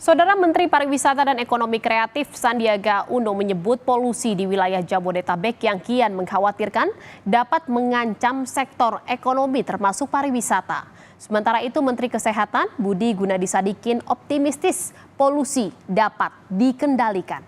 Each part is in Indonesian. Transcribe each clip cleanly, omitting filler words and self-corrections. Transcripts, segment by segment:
Saudara Menteri Pariwisata dan Ekonomi Kreatif Sandiaga Uno menyebut polusi di wilayah Jabodetabek yang kian mengkhawatirkan dapat mengancam sektor ekonomi termasuk pariwisata. Sementara itu Menteri Kesehatan Budi Gunadisadikin optimistis polusi dapat dikendalikan.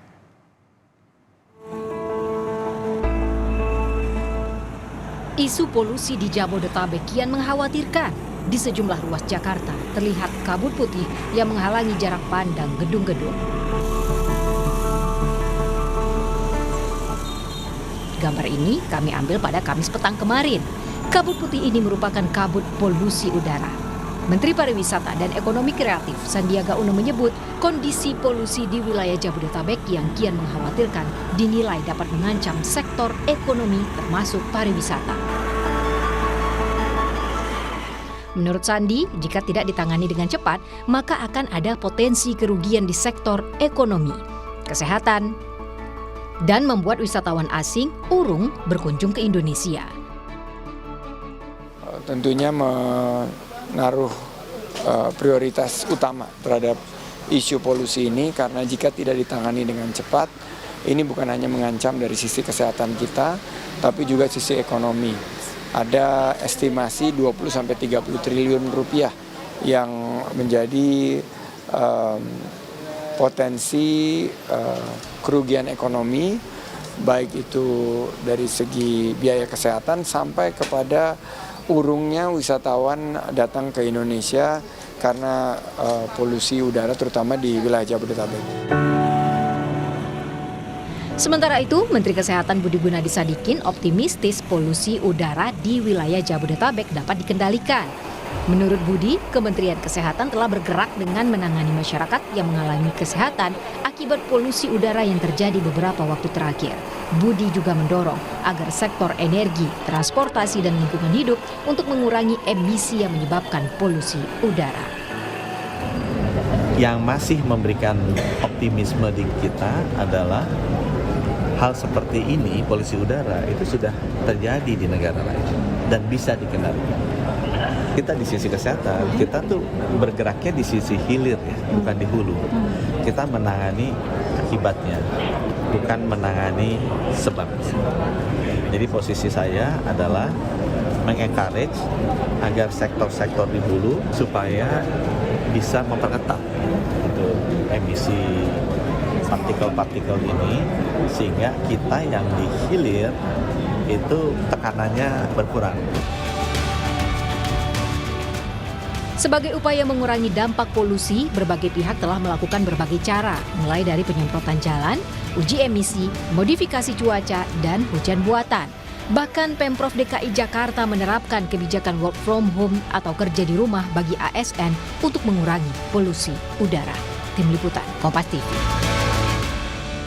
Isu polusi di Jabodetabek kian mengkhawatirkan. Di sejumlah ruas Jakarta terlihat kabut putih yang menghalangi jarak pandang gedung-gedung. Gambar ini kami ambil pada Kamis petang kemarin. Kabut putih ini merupakan kabut polusi udara. Menteri Pariwisata dan Ekonomi Kreatif Sandiaga Uno menyebut kondisi polusi di wilayah Jabodetabek yang kian mengkhawatirkan dinilai dapat mengancam sektor ekonomi termasuk pariwisata. Menurut Sandi, jika tidak ditangani dengan cepat, maka akan ada potensi kerugian di sektor ekonomi, kesehatan, dan membuat wisatawan asing urung berkunjung ke Indonesia. Tentunya menaruh prioritas utama terhadap isu polusi ini karena jika tidak ditangani dengan cepat, ini bukan hanya mengancam dari sisi kesehatan kita, tapi juga sisi ekonomi. Ada estimasi 20-30 triliun rupiah yang menjadi potensi kerugian ekonomi, baik itu dari segi biaya kesehatan sampai kepada urungnya wisatawan datang ke Indonesia karena polusi udara terutama di wilayah Jabodetabek. Sementara itu, Menteri Kesehatan Budi Gunadisadikin optimistis polusi udara di wilayah Jabodetabek dapat dikendalikan. Menurut Budi, Kementerian Kesehatan telah bergerak dengan menangani masyarakat yang mengalami kesehatan akibat polusi udara yang terjadi beberapa waktu terakhir. Budi juga mendorong agar sektor energi, transportasi, dan lingkungan hidup untuk mengurangi emisi yang menyebabkan polusi udara. Yang masih memberikan optimisme di kita adalah hal seperti ini, polusi udara, itu sudah terjadi di negara lain dan bisa dikendalikan. Kita di sisi kesehatan, kita tuh bergeraknya di sisi hilir ya, bukan di hulu. Kita menangani akibatnya, bukan menangani sebabnya. Jadi posisi saya adalah mengencourage agar sektor-sektor di hulu supaya bisa memperketat untuk emisi partikel-partikel ini sehingga kita yang di hilir itu tekanannya berkurang. Sebagai upaya mengurangi dampak polusi, berbagai pihak telah melakukan berbagai cara, mulai dari penyemprotan jalan, uji emisi, modifikasi cuaca, dan hujan buatan. Bahkan Pemprov DKI Jakarta menerapkan kebijakan work from home atau kerja di rumah bagi ASN untuk mengurangi polusi udara. Tim Liputan Kompas TV.